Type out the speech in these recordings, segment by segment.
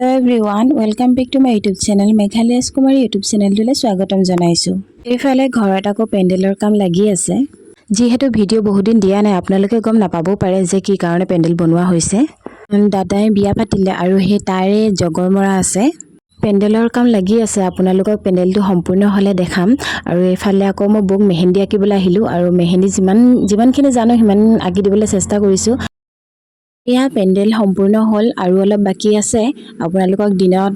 Hello everyone, welcome back to my YouTube channel. Meghalaya Kumari YouTube channel tule swagatam janaisu. Efale ghorat ako pendelor kam lagi ase. Jihetu video বহুত দিন দিয়া নাই আপোনালোকে গম নাপাবও পাৰে যে কি কাৰণে পেন্ডেল বনোৱা হৈছে। দাদাই বিয়া পাতিলে আৰু হে তাৰে জগৰমৰা আছে। পেন্ডেলৰ কাম লাগি আছে আপোনালোকক পেন্ডেলটো সম্পূৰ্ণ হলে দেখাম আৰু এফালে আকৌ মই বক মেহেন্দি আঁকিবলৈ আহিলো আৰু মেহেন্দি যিমানখিনি জানো সিমান আঁকি দিবলৈ চেষ্টা কৰিছো। ইয়া পেন্ডেল সম্পূৰ্ণ হল আৰু অলপ বাকি আছে আপোনালোকক দিনত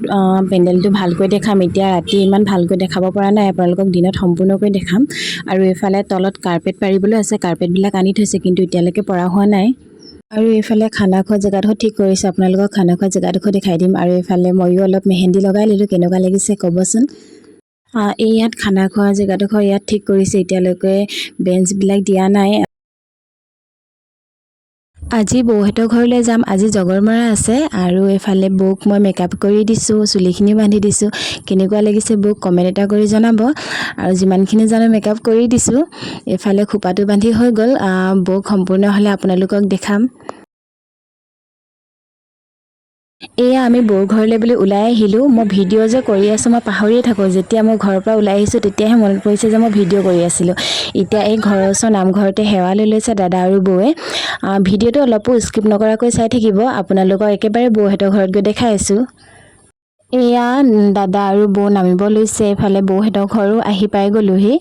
পেন্ডেলটো ভালকৈ দেখাম এতিয়া ৰাতি ইমান ভালকৈ দেখাব পৰা নাই আপোনালোকক দিনত সম্পূৰ্ণকৈ দেখাম আৰু এফালে তলত কাৰ্পেট পাৰিবলৈ আছে কাৰ্পেট বিলাক আনি থৈছে কিন্তু এতিয়ালৈকে পৰা হোৱা নাই আৰু এফালে খানা খোৱা জেগাটো ঠিক কৰিছে আপোনালোকক খানা খোৱা জেগাটো দেখাই দিম আৰু এফালে মইও অলপ মেহেন্দি লগাই লিলো কেনেকুৱা লাগিছে কবচোন ইয়াত খানা খোৱা জেগাটো ইয়াত ঠিক কৰিছে এতিয়ালৈকে বেঞ্চ বিলাক দিয়া নাই আজি বৌহেতৰ ঘৰলৈ যাম আজি জগৰমৰা আছে আৰু এফালে বৌক মই মেকআপ কৰি দিছো চুলিখিনি বান্ধি দিছো কেনেকুৱা লাগিছে বৌক কমেন্ট এটা কৰি জনাব আৰু যিমানখিনি জানো মেকআপ কৰি দিছো এফালে খুপাটো বান্ধি হৈ গল বৌক সম্পূৰ্ণ হলে আপোনালোকক দেখাম এয়া আমি বৌৰ ঘৰলৈ বুলি ওলাই আহিলো মই ভিডিঅ' যে কৰি আছো মই পাহৰিয়ে থাকো যেতিয়া মই ঘৰৰ পৰা ওলাই আহিছো তেতিয়াহে মনত পৰিছে যে মই ভিডিঅ' কৰি আছিলো এতিয়া এই ঘৰৰ ওচৰ নামঘৰতে সেৱা লৈ লৈছে দাদা আৰু বৌয়ে ভিডিঅ'টো অলপো স্কিপ নকৰাকৈ চাই থাকিব আপোনালোকক একেবাৰে বৌহেতৰ ঘৰত গৈ দেখাই আছো এয়া দাদা আৰু বৌ নামিব লৈছে এফালে বৌহেতৰ ঘৰো আহি পাই গলোহি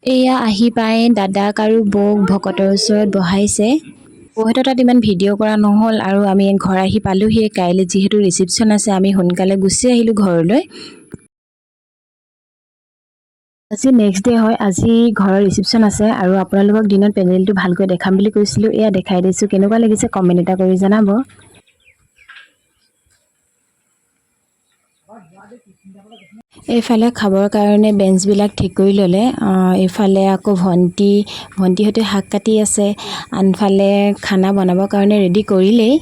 এয়া আহি পাই দাদাক আৰু বৌক ভকতৰ ওচৰত বহাইছে বৌহেতৰ তাত ইমান ভিডিঅ' কৰা নহল আৰু আমি ঘৰ আহি পালোহি কাইলৈ যিহেতু ৰিসেপশন আছে আমি সোনকালে গুচি আহিলো ঘৰলৈ আজি নেক্সট ডে হয় আজি ঘৰৰ ৰিসেপশন আছে আৰু আপোনালোকক দিনত পেন্ডেলটো ভালকৈ দেখাম বুলি কৈছিলো এয়া দেখাই দিছো কেনেকুৱা লাগিছে কমেন্ট এটা কৰি জনাব এইফালে খাবৰ কাৰণে বেঞ্চ বিলাক ঠিক কৰি ললে এইফালে আকৌ ভন্টিহতে শাক কাটি আছে আনফালে খানা বনাবৰ কাৰণে ৰেডি কৰিলেই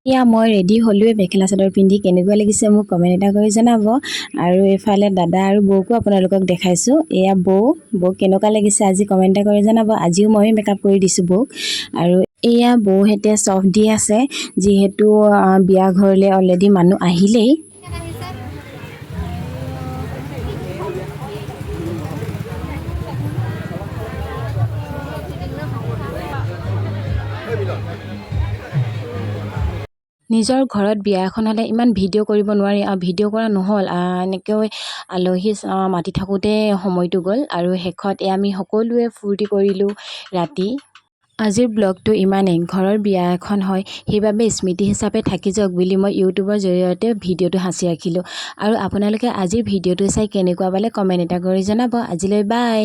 ইয়া মই ৰেডি হলোৱে মেখেলা চাদৰ পিন্ধি কেনেকুৱা লাগিছে মোক কমেন্ট এটা কৰি জনাব আৰু এইফালে দাদা আৰু বৌকো আপোনালোকক দেখাইছো এয়া বৌ কেনেকুৱা লাগিছে আজি কমেন্ট এটা কৰি জনাব আজিও মই মেকআপ কৰি দিছো বৌক আৰু এয়া বৌহেতে চফ দি আছে যিহেতু বিয়া ঘৰলে অলৰেডি মানুহ আহিলেই নিজৰ ঘৰত বিয়া এখন হলে ইমান ভিডিঅ' কৰিব নোৱাৰি ভিডিঅ' কৰা নহল এনেকৈ আলহী মাতি থাকোঁতে সময়টো গ'ল আৰু শেষত আমি সকলোৱে ফূৰ্তি কৰিলো ৰাতি আজিৰ ব্লগটো ইমানেই ঘৰৰ বিয়া এখন হয় সেইবাবে স্মৃতি হিচাপে থাকি যাওক বুলি মই ইউটিউবৰ জৰিয়তে ভিডিঅ'টো সাঁচি ৰাখিলোঁ আৰু আপোনালোকে আজিৰ ভিডিঅ'টো চাই কেনেকুৱা পালে কমেন্ট এটা কৰি জনাব আজিলৈ বাই